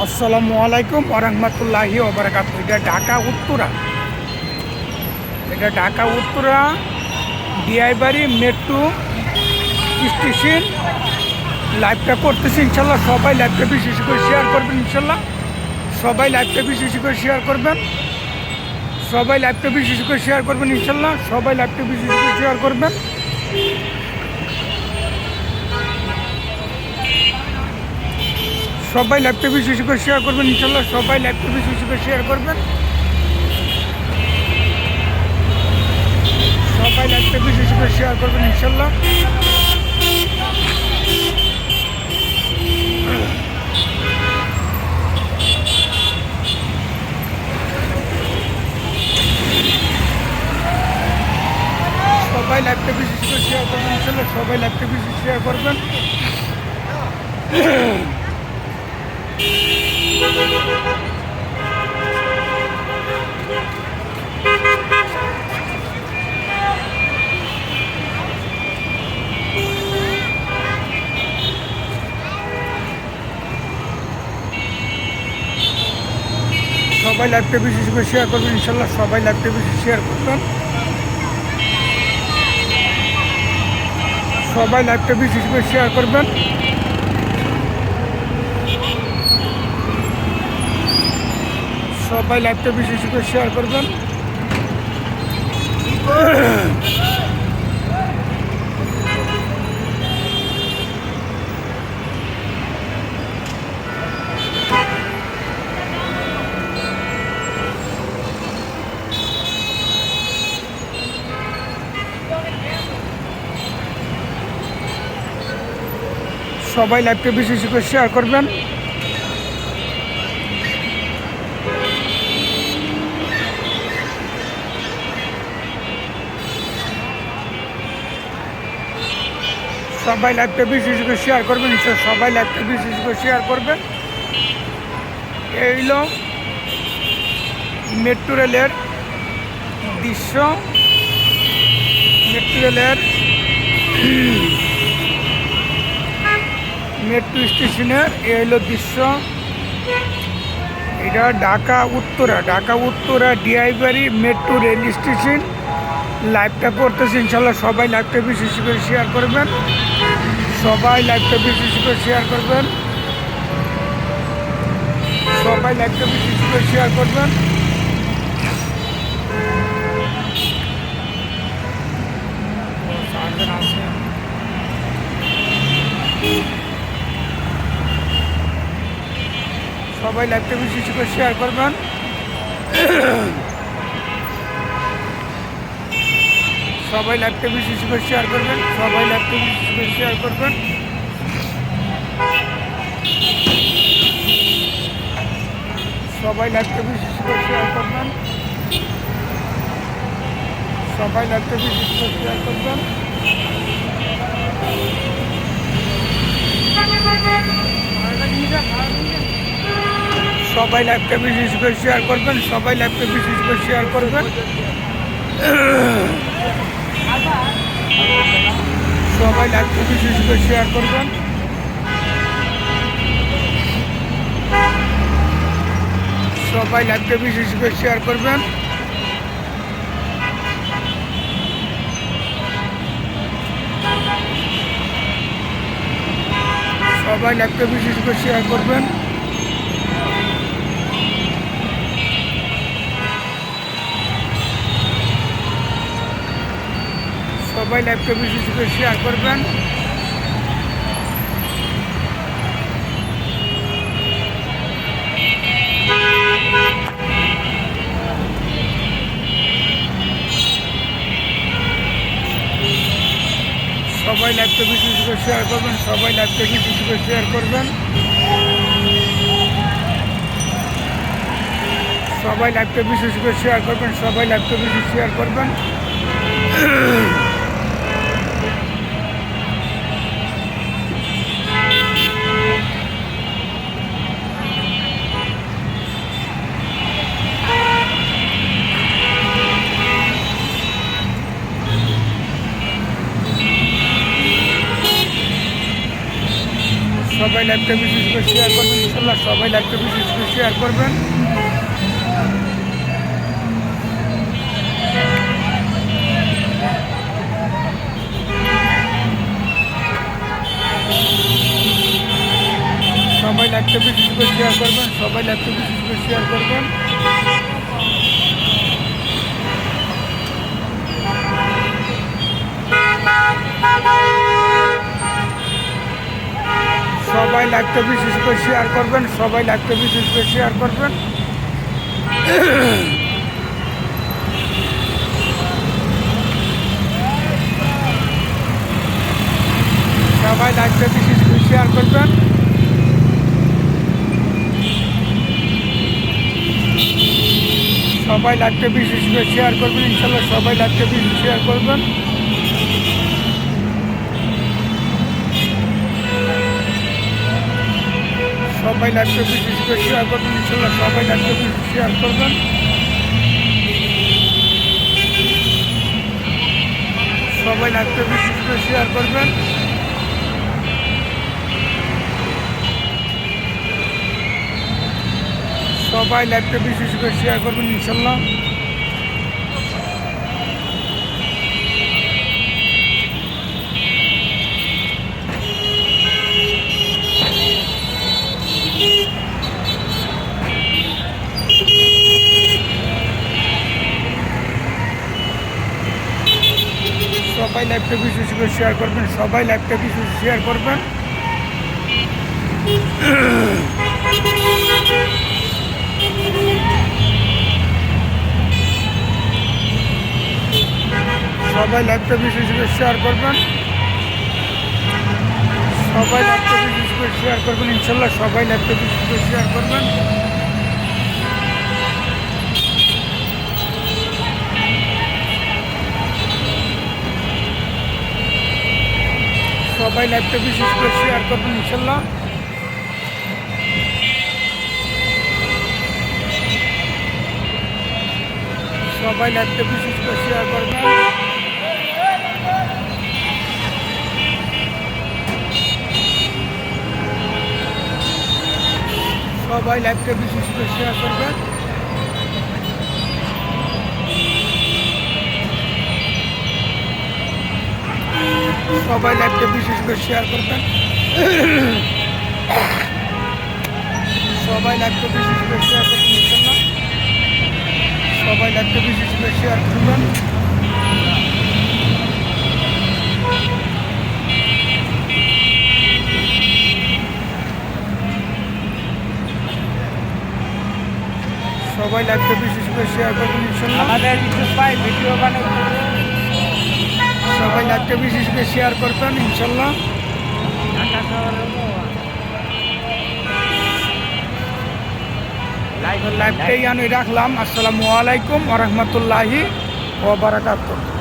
আসসালামু আলাইকুম ওরহমতুল্লাহি ওবরাকাতুহু। এটা ঢাকা উত্তরা, ডিআই বাড়ি মেট্রো স্টেশন। লাইভটা করতেছি ইনশাল্লাহ। সবাই লাইভটা বেশি বেশি করে শেয়ার করবেন ইনশাল্লাহ। সবাই লাইভটা বেশি বেশি করে শেয়ার করবেন। সবাই লাইভটা বেশি বেশি করে শেয়ার করবেন ইনশাল্লাহ। সবাই লাইভটা বেশি বেশি করে শেয়ার করবেন। সবাই লাইভটা বেশি বেশি করে শেয়ার করবেন ইনশাল্লাহ। সবাই লাইভটা বেশি বেশি করে শেয়ার করবেন। সবাই লাইভটা বেশি বেশি করে শেয়ার করবেন ইনশাল্লাহ। সবাই লাইভটা বেশি বেশি করে শেয়ার করবেন ইনশাল্লাহ। সবাই লাইভটা বেশি শেয়ার করবেন। সবাই লাইভটা বেশি বেশি করে শেয়ার করবেন ইনশাল্লাহ। সবাই লাইভটা বেশি শেয়ার করবেন। সবাই লাইভটা বেশি বেশি করে শেয়ার করবেন। সবাই লাইভটা বেশি বেশি করে শেয়ার করবেন। সবাই লাইভটা বেশি বেশি করে শেয়ার করবেন। সবাই লাইভটা বেশি বেশি করে শেয়ার করবেন। সবাই লাইভটা বেশি বেশি করে শেয়ার করবেন। এই হলো মেট্রো রেলের দৃশ্য। মেট্রো স্টেশনের এই হলো দৃশ্য। এটা ঢাকা উত্তরা ডিআই বাড়ি মেট্রো রেল স্টেশন। লাইভটা করতেছি ইনশাল্লাহ। সবাই লাইভটা বেশি বেশি করে শেয়ার করবেন। সবাই লাইভটা বেশি বেশি করে শেয়ার করবেন। সবাই লাইভটা বেশি বেশি করে শেয়ার করবেন। সবাই লাইভটা বেশি বেশি করে শেয়ার করবেন। সবাই লাইভটা বেশি বেশি করে শেয়ার করবেন। সবাই লাইভটা বেশি বেশি করে শেয়ার করবেন। সবাই লাইভটা বেশি বেশি করে শেয়ার করবেন। সবাই লাইভটা বেশি বেশি করে শেয়ার করবেন। সবাই লাইভটা বেশি বেশি করে শেয়ার করবেন। সবাই লাইভটা বেশি বেশি করে শেয়ার করবেন। সবাই লাইভটা বেশি বেশি করে শেয়ার করবেন। সবাই লাইভটা বেশি বেশি করে শেয়ার করবেন। সবাই লাইভটা বেশি বেশি করে শেয়ার করবেন। সবাই লাইভটা বেশি বেশি করে শেয়ার করবেন। সবাই লাইভটা বেশি বেশি করে শেয়ার করবেন। সবাই লাইভটা বেশি বেশি করে শেয়ার করবেন। সবাই লাইভটা বেশি বেশি করে শেয়ার করবেন। সবাই লাইভটা বেশি শেয়ার করবেন। সবাই লাইভটা বেশি বেশি করে শেয়ার করবেন। ইনশাল্লাহ সবাই লাইভটা বেশি বেশি করে শেয়ার করবেন। সবাই লাইভটা বেশি বেশি করে শেয়ার করবেন। সবাই লাইভটা বেশি বেশি করে শেয়ার করবেন। সবাই লাইভটা বেশি বেশি করে শেয়ার করবেন। সবাই লাইভটা বেশি বেশি করে শেয়ার করবেন। সবাই লাইভটা বেশি বেশি করে শেয়ার করবেন। সবাই লাইভটা বেশি বেশি করে শেয়ার করবেন। ইনশাল্লাহ সবাই লাইভটা বেশি শেয়ার করবেন। সবাই লাইভটা বেশি বেশি করে শেয়ার করবেন। ইনশাল্লাহ সবাই লাইভটা বেশি শেয়ার করবেন। সবাই লাইভটা বেশি বেশি করে শেয়ার করবেন। সবাই লাইভটা বেশি বেশি করে শেয়ার করবেন। ইনশাল্লাহ সবাই লাইভটা বেশি বেশি করে শেয়ার করবেন। সবাই লাইভটা বেশি বেশি শেয়ার করবেন। সবাই লাইভটা বেশি বেশি করে শেয়ার করবেন। সবাই লাইভটা বেশি বেশি করে শেয়ার করবেন। ইনশাল্লাহ সবাই লাইভটা বেশি বেশি করে শেয়ার করবেন। সবাই লাইভটা বেশি বেশি করে শেয়ার করবেন। ইনশাল্লাহ সবাই লাইভটা বেশি বেশি করে শেয়ার করবেন। সবাই লাইভটা বেশি বেশি করে শেয়ার করবেন। সবাই লাইভটা বেশি বেশি করে শেয়ার করবেন। সবাই লাইভটা বেশি বেশি করে শেয়ার করবেন। ইনশাল্লাহ সবাই লাইভটা বেশি বেশি করে শেয়ার করবেন। সবাই লাইভটা বেশি বেশি করে শেয়ার করবেন। ইনশাল্লাহ আমাদের ইউটিউব ভাই ভিডিও বানাই সবাই লাইভটা বেশি বেশি করে শেয়ার করবেন। ইনশাল্লাহ লাইভটাই আমি রাখলাম। আসসালামু আলাইকুম ওয়া রাহমাতুল্লাহি ওয়া বারাকাতুহু।